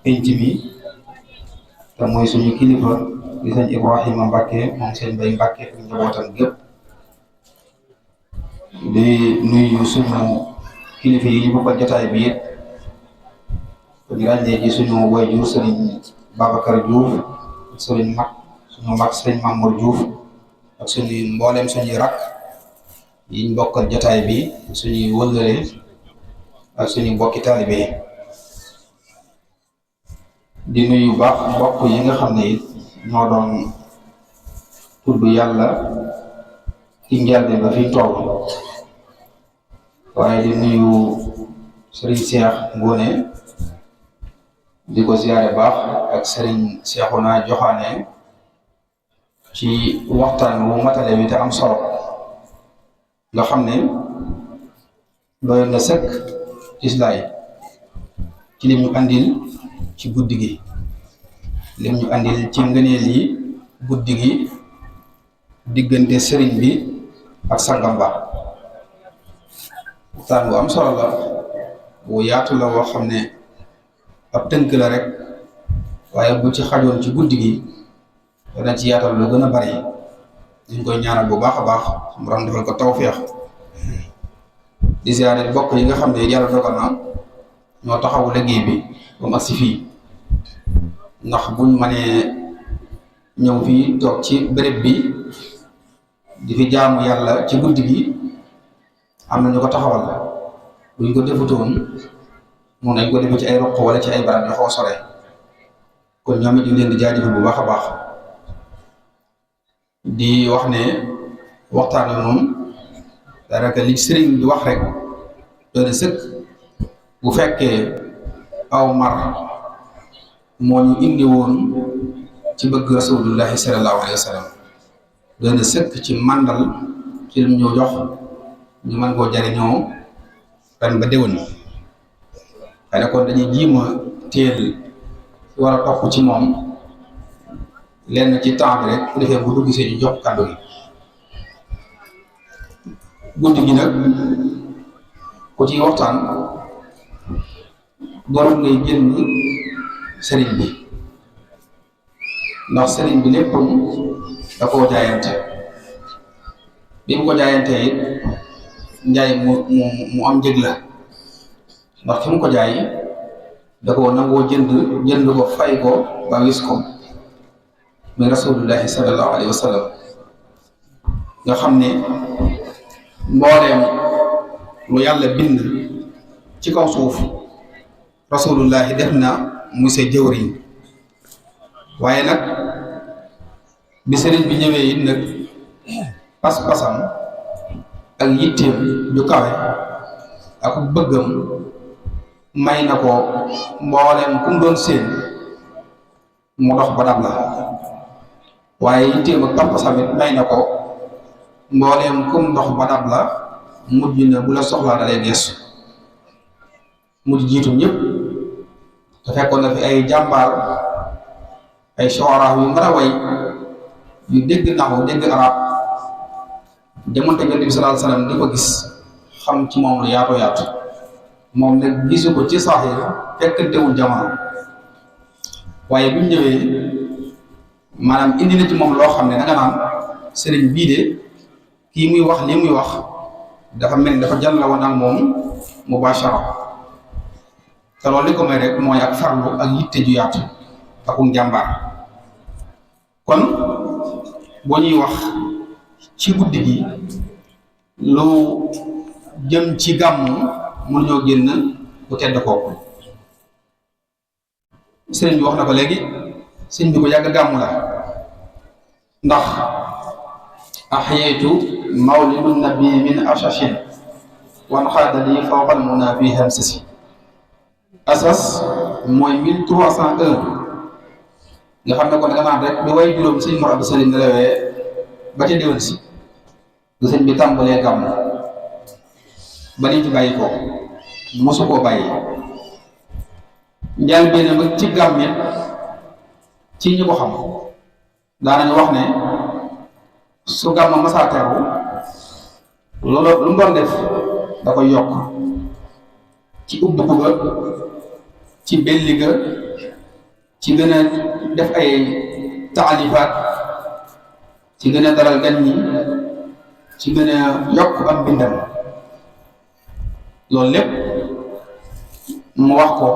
penc mi te mooy suñu kilifa di sëñ Ibrahima Mbacke moom sëñ Bay Mbacke ak njabootam gépp di nuyu suñu kilifa yi ñu bokkal jotaay bi it ñu ràññee ci suñu waajur sëriñ Babacar Diouf suñu mag sëriñ Mamour Diouf ak suñuy mbooleem suñuy rakk yi ñu bokkal jotaay bi suñuy wëllëre ak suñuy mbokki taalibe yi di nuyu baax mbokk yi nga xam ne it ñoo doon tudd yàlla ci njëlbéen ba fi toog waaye di nuyu Serigne Cheikh Ngone di ko ziyaare baax ak Serigne Cheikhouna Joxaane ci waxtaan wu matale bi te am solo nga xam ne doy na sëkk islaay ci lim ñu andil ci guddi gi lim ñu andil ci ngëneel yi guddi gi diggante sëriñ bi ak sangam ba waxtaan bu am solo la bu yaatu la woo xam ne ab tënk la rek waaye bu ci xajoon ci guddi gi dana ci yaatal lu gën a bari ñu koy ñaanal bu baax a baax mu borom defal ko tawféex di ziare bokk yi nga xam ne yàlla dogal na ñoo taxawu liggéey bi ba mu agsi fii ndax buñ mënee ñëw fii toog ci béréb bi di fi jaamu yàlla ci guddi gi am na ñu ko taxawal buñ ko defutoon mun nañ ko defee ci ay roq wala ci ay barab yu xaw a sore kon ñoom it ñu leen di jaajëfal bu baax a baax di wax ne waxtaan wi moom daanaka li sëriñ di wax rek doon sëkk bu fekkee aw mar moo ñu indi woon ci bëgg rasulullahi sallallahu alayhi wa sallam doon sëkk ci màndal ci lu ñu jox ñu mën koo jariñoo ren ba déwén xëy na kon dañuy jiima teel war a topp ci moom lenn ci temps bi rek bu defee bu dugg see ñu jox kàddu gi guddi gi nag ku ci waxtaan doon ngay jënd sëriñ bi ndax sëriñ bi lépp da koo jaayante bi mu ko jaayantee it njaay mu am njëg la ndax fi mu ko jaay da koo nangoo jënd ko fay ko ba wis ko muy rasulullahi sallallahu alayhi wa sallam nga xam ne mbooleem lu yàlla bind ci kaw suuf rasulullahi def na muy sa jëwriñ waaye nag bi sëriñ bi ñëwee it nag pas-pasam ak yitteem ju kawe ak bëggam may na ko mbooleem ku mu doon séen mu dox ba dab la waaye yitteem ak pas-pasam it may na ko mbooleem ku mu dox ba dab la mujj na bu la soxlaa da lay geesu mujj jiitu ñëpp te fekkoon na fi ay jàmbaar ay sooraax yu mën a way yu dégg naxu dégg arab jamonte Yonent bi sallallahu alayhi wasallam di ko gis xam ci moom lu yaatoo yaatu moom nag gisu ko ci saaxir fekkantewul jamono waaye bi mu ñëwee maanaam indi na ci moom loo xam ne da nga naan sëriñ bii de kii muy wax lii muy wax dafa mel ni dafa jàll woon ak moom mubashara te loolu li ko may rek mooy ak farlu ak yitte ju yaatu ak njàmbaar kon boo ñuy wax ci guddi gi lu jëm ci gàmmu mënuñoo génn bu tedd kooku sëriñ bi wax na ko léegi sëriñ bi ko yàgg gàmmu la ndax axyaytu mawlidu nabi min ashashin wan xaada li fawqal muna fi hamsasi asas mooy 1301 nga xam ne kon nga naan rek bi way juróom sëñ Mor Abdou Salim nelawee ba ca déwén si lu sëñ bi tàmbalee gàmm ba ni ci bàyyi ko mosu koo bàyyi njaal benn ba ci gàmm it ci ñi ko xam daanañu wax ne su gàmm masaa teru loolu lu mu doon def da koy yokk ci ubbi ko ga ci belli ga ci gën a def ay taalifaat ci gën a dalal gan ñi ci gën a yokk am bindam loolu lépp mu wax ko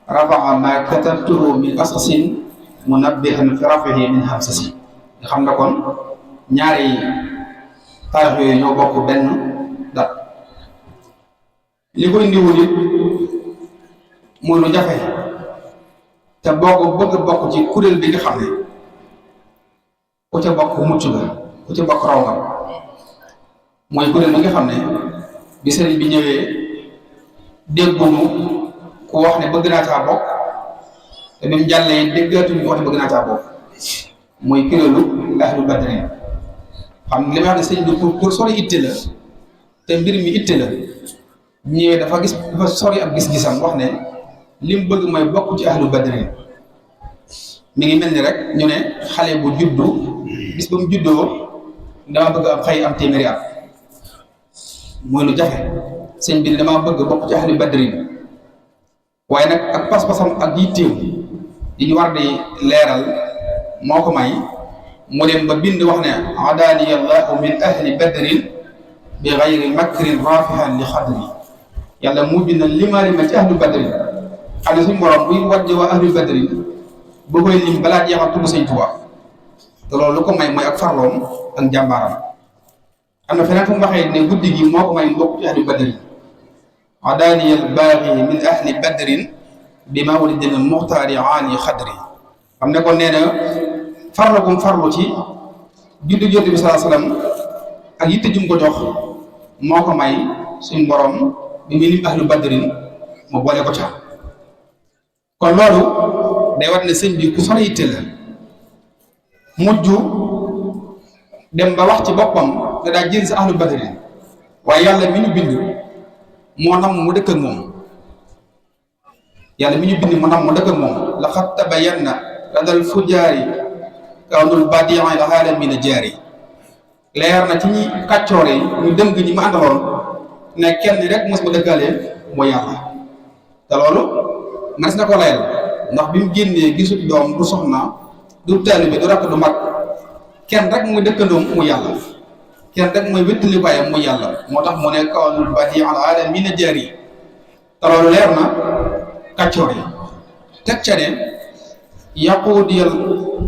rafa'a ma katabtuhu min asasin munabbihan fi rafihi min hamsasi nga xam ne kon ñaari taarix yooyu ñoo bokk benn dat li ko indiwul it mooy lu jafe te boo ko bëgg bokk ci kuréel bi nga xam ne ku ca bokk mucc nga ku ca bokk raw nga mooy kuréel bi nga xam ne bi sëriñ bi ñëwee déggunu ku wax ne bëgg naa caa bokk te bi mu jàllee déggaatuñu ku wax ne bëgg naa caa bokk mooy kuréelu ahlu badrin xam li may wax ne sëriñ bi pour sori itte la te mbir mi itte la ñëwee dafa sori ab gis-gisam wax ne li mu bëgg mooy bokk ci ahlu badrin mi ngi mel ni rek ñu ne xale bu juddu bis ba mu juddoo dama bëgg am xëy am téeméeri at mooy lu jafe sëñ bi dama bëgg bokk ci ahlu badrin waaye nag ak pas-pasam ak yitteem yi ñu war di leeral moo ko may mu dem ba bind wax ne adaani allahu min ahli badrin bi gayri makrin rafihan li xadri yàlla mu bind limalima ci ahlu badrin xam ne suñu borom buy wàjj waa ahlu badrin boo koy lim balaa jeexal tudd Sëñ Tuubaa te loolu lu ko may mooy ak farloom ak njàmbaaram am na feneen fu mu waxee ne guddi gi moo ko may mbokk ci ahlu badrin adaani al baaxi min ahli badrin bi mawlidin al muxtaari aali xadri xam ne kon nee na farlu gum farlu ci juddu Yonent bi sallallahu alayhi wasallam ak yitte jum ko jox moo ko may suñ borom bi muy lim ahlu badrin mu boole ko ca kon loolu day wat ne sëñ bi ku sori yitte la mujj dem ba wax ci boppam nga daa jël sa ahlu badrin waaye yàlla mi ñu bind moo nam mu dëkk ak moom yàlla mi ñu bind moo nam mu dëkk ak moom laqad tabayyana ladal fujaari kawnul badii al aalamiina jaari leer na ci ñi kàccoore yi ñu dëng ñi ma àndaloon ne kenn rek mos ma dëkkaalee mooy yàlla te loolu mas na ko layal ndax bi mu génnee gisul doom du soxna du taalibe du rakk du mag kenn rek muy dëkkandoom mu yàlla kenn rek mooy wéttali baayam mu yàlla moo tax mu ne kawnul badii al aalamiina jaari te loolu leer na kàccoor yi teg ca ne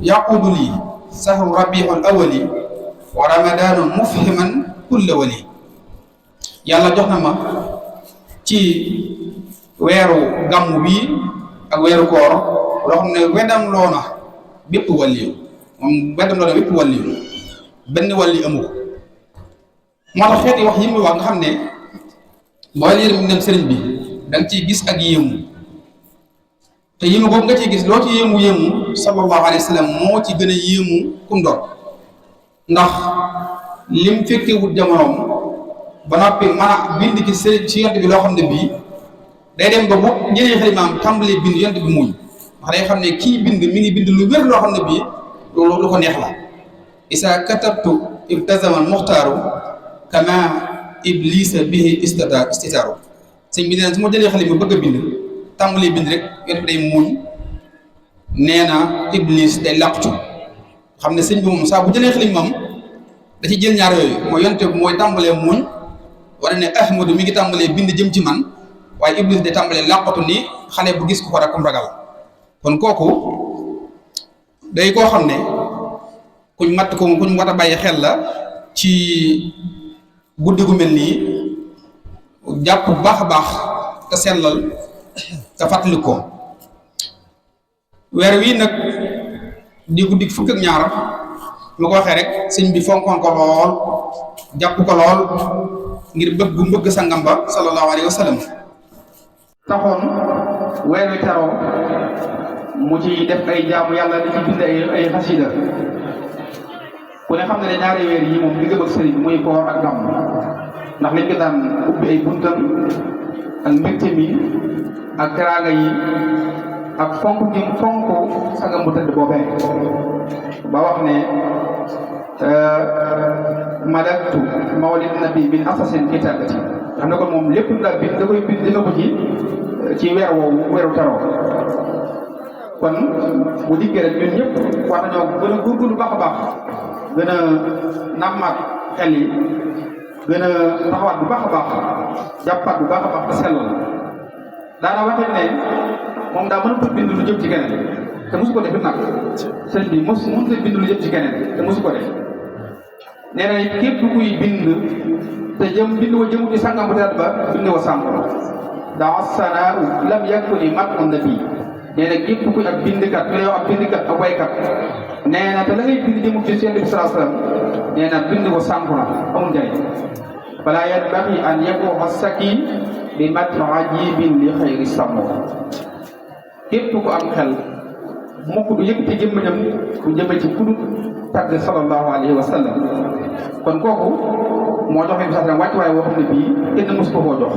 yaquudu lii sahru rabiul awali wa ramadaanu mufhiman kulla wali yàlla jox na ma ci weeru gàmmu bii ak weeru koor loo xam ne weddam loona bépp wàlliyu moom weddam loona bépp wàlliyu benn wàlli amu ko moo tax xeeti wax yi muy wax nga xam ne booy liir mu dem sëriñ bi da nga ciy gis ak yéemu te yéemu boobu nga ciy gis loo ci yéemu sallallahu alayhi wa sallam moo ci gën a yéemu kum doon ndax lim fekkewut jamonoom ba noppi mën a bind ci sëriñ ci yont bi loo xam ne bii day dem ba bu njëriñ xalimaam tàmbalee bind yont bi muñ ndax day xam ne kii bind mi ngi bind lu wér loo xam ne bii loolu lu ko neex la isa katabtu ibtazama muxtaaru kama iblisa bihi istitaaru sëñ bi nee na su ma jëlee xalima bëgg a bind tàmbalee bind rek yonent bi day muuñ nee na iblis day làqtu xam ne sëñ bi moom saa bu jëlee xalima moom da ci jël ñaar yooyu mooy yonent bi mooy tàmbalee muuñ wane ne ahmadu mi ngi tàmbalee bind jëm ci man waaye iblis day tàmbalee làqatu ni xale bu gis ko ko rakum ragal kon kooku day koo xam ne kuñ mat a bàyyi xel la ci guddi gu mel nii jàpp bu baax a baax te sellal te fàttali ko weer wii nag di guddi fukk ak ñaar lu ko waxee rek sëñ bi fonkoon ko lool jàpp ko lool ngir bëgg gu mbëgg sangam ba sallallahu alayhi wa sallam taxoon weer wi teroo mu ci def ay jaamu yàlla di ci bind ay xasida ku ne xam ne ñaari weer yi moom li nga bëgg sëriñ bi muy koor ak gàmm ndax liñ ko daan ubbi ay buntam ak mbégte mi ak teraanga yi ak fonk gi fonk sagam bu tëdd boobee ba wax ne madaktu mawlid nabi min asasin kitabati xam ne kon moom lépp da bind da koy bind dina ko ci weer woowu weeru teroo kon bu dikkee rek ñun ñëpp war nañoo gën a góorgóorlu baax a baax gën a nammaat xel yi gën a taxawaat bu baax a baax jàppaat bu baax a baax te sellal daana waxee ne moom daa mën a bind lu jëm ci keneen te mosu ko def nag sëñ bi mënut a bind lu jëm ci keneen te mosu ko def nee na képp kuy bind te bind wa jëmu ci sàngam bu tedd ba bind wa sànq daa sanaa lam yakuni mat on nabi nee na képp kuy ab bindkat ku ne yow ab bindkat ab waykat nee na te la ngay bind jëmu ci seen bi sallallahu alayhi wasallam nee na bind ko sànq la amul njëriñ fala yanbaghi an yakuuna saki bi matn ajibin li xayri sàmmo képp ku am xel mukk du yëkkati jëmbañam ku jëme ci kudu tagg sallallahu alayhi wa sallam kon kooku moo joxe bi sax wàcc waaye woo xam ne bii kenn mosu ko koo jox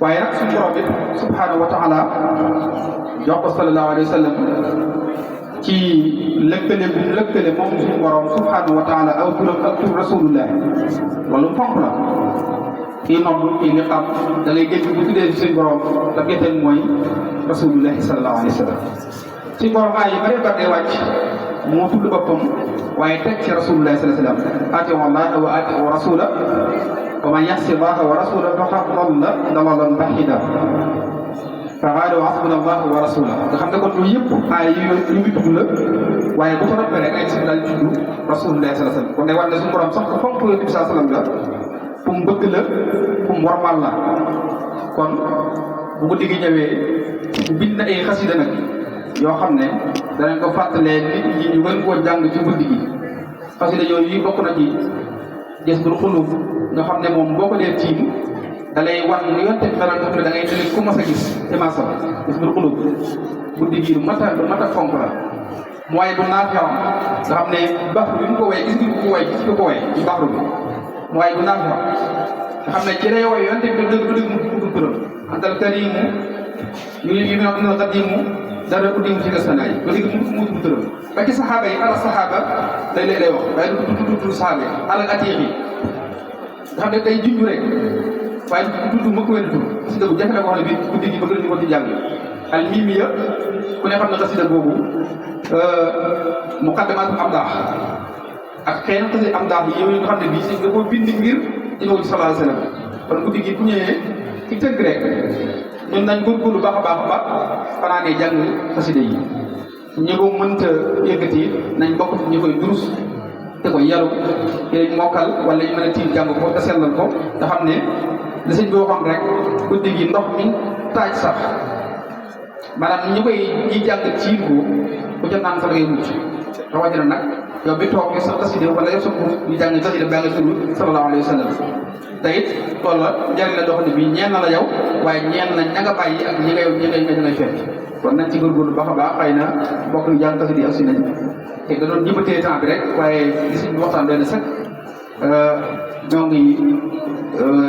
waaye nag suñu borom bi subhanahu wa taala jox ko sallallahu alayhi wa sallam ci lëkkale bu lëkkale moom suñu borom subhanahu wa taala aw turam ak tur rasulullah loolu fonk la kii noonu kii li xam da ngay gën bu tuddee suñu borom la gétteen mooy rasulullahi sallallahu alayhi wa sallam ci borom yi bare bare wàcc moo tudd boppam waaye teg ci rasulullahi sallallahu alayhi wa sallam atiiu allaha wa atiiu rasula wa man ya'si allaha wa rasulahu faqad dalla dalalan ba'ida fa qaalu hasbuna allahu wa rasulahu nga xam ne kon loolu yëpp ay yu muy tudd la waaye bu ko robbee rek ay si daal di tudd rasulullahi sallallahu alayhi wa sallam kon day war ne suñu borom sax ko fonk yonent bi sallallahu alayhi wa sallam la fu mu bëgg la fu mu warmal la kon bu guddi gi ñëwee bind na ay xasida nag yoo xam ne danañ ko fàttalee nit ñi ñu gën koo jàng ci guddi gi xasida yooyu yi bokk na ci Jazbul Xuluub nga xam ne moom boo ko dee tiim da lay wan mu yonte bi dara nga xam ne da ngay dali ku mas a gis image am Jazbul Xuluub guddi gi lu mat a fonk la mooy bu naafeeram nga xam ne baxru bi mu ko way gis nga ko way ci baxru bi mooy bu naafeeram nga xam ne ci lay woy yonte bi dëgg mu tudd turam antal karimu yu mel qadimu dara uddi mu ci gëstanaay ba léegi mu tudd turam ba ci saxaaba yi ala saxaaba lay wax waaye du tudd saxaaba yi ala atiix yi nga xam ne day junj rek waaye du tudd ma ko wenn tur xasida bu jafe la ko xam ne bi guddi gi bëgg nañu ko ci jàng al mimiya ku ne xam ne xasida boobu muqaddamatul amdaax ak xëy na xasida amdaax yi yow nga xam ne bii si nga ko bind ngir jëmee ko ci sallallahu alayhi wa sallam kon guddi gi bu ñëwee ci tëgg rek ñun nañ góorgóorlu baax a baax fanaanee jàng xasida yi ñi ko mënta yëkkati nañ bokk ñu koy durus te ko yaru te mokkal wala ñu mën a tiim jàng ko te sellal ko te xam ne la sëñ bi waxoon rek guddi gi ndox mi taaj sax maanaam ñi koy ñi jàng ciin ko ku ca naan sax ngay mucc rawatina nag yow bi toog sa xasida wala yow sa ñu jàng xasida baa nga tudd sallallahu alayhi wa sallam te it loolu la njëriñ la doo xam ne bii ñeen na la yow waaye ñeen na ña nga bàyyi ak ñi ngay fekk kon nañ ci góorgóorlu baax a baax xëy na bokk ñu jàng xasida yi ak si nañ te da doon jëmbatee temps bi rek waaye gis ñu waxtaan benn sax ñoo ngi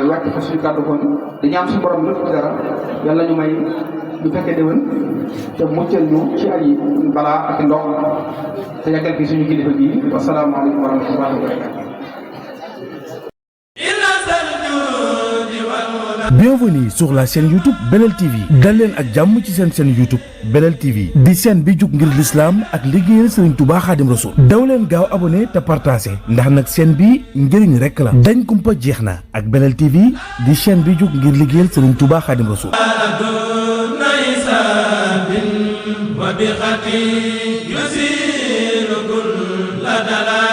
wàcc fa suñu kàddu kon di ñaan suñu borom lépp dara yàlla ñu may ñu fekkee déwén te muccal ñu ci ay balaa ak ndox te yàggal fi suñu kilifa bii wasalaamaaleykum wa rahmatullahi wa barakatuh. Bienvenue sur la chaîne YouTube Belel TV dal leen ak jàmm ci seen chaîne YouTube Belel TV di chaîne bi jug ngir l'islam ak liggéeyal Serigne Touba Khadim Rassoul daw leen gaaw abonné te partagé ndax nag chaîne bi njëriñ rekk la dañ kumpa jeex na ak Belel TV di chaîne bi jug ngir liggéeyal Serigne Touba Khadim Rassoul وبخطي يسير كل دلال